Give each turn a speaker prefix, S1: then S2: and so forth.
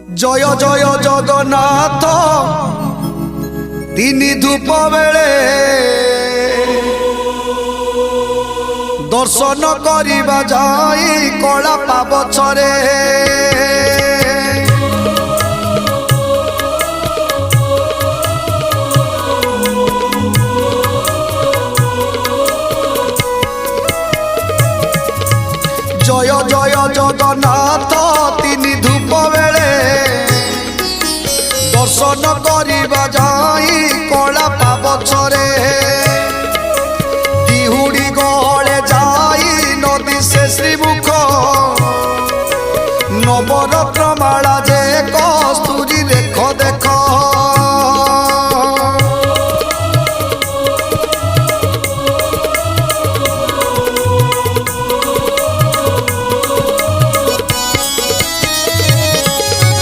S1: जय जय जगन्नाथ तीन धूप बेले दर्शन करिबा जाई कला पाबछरे।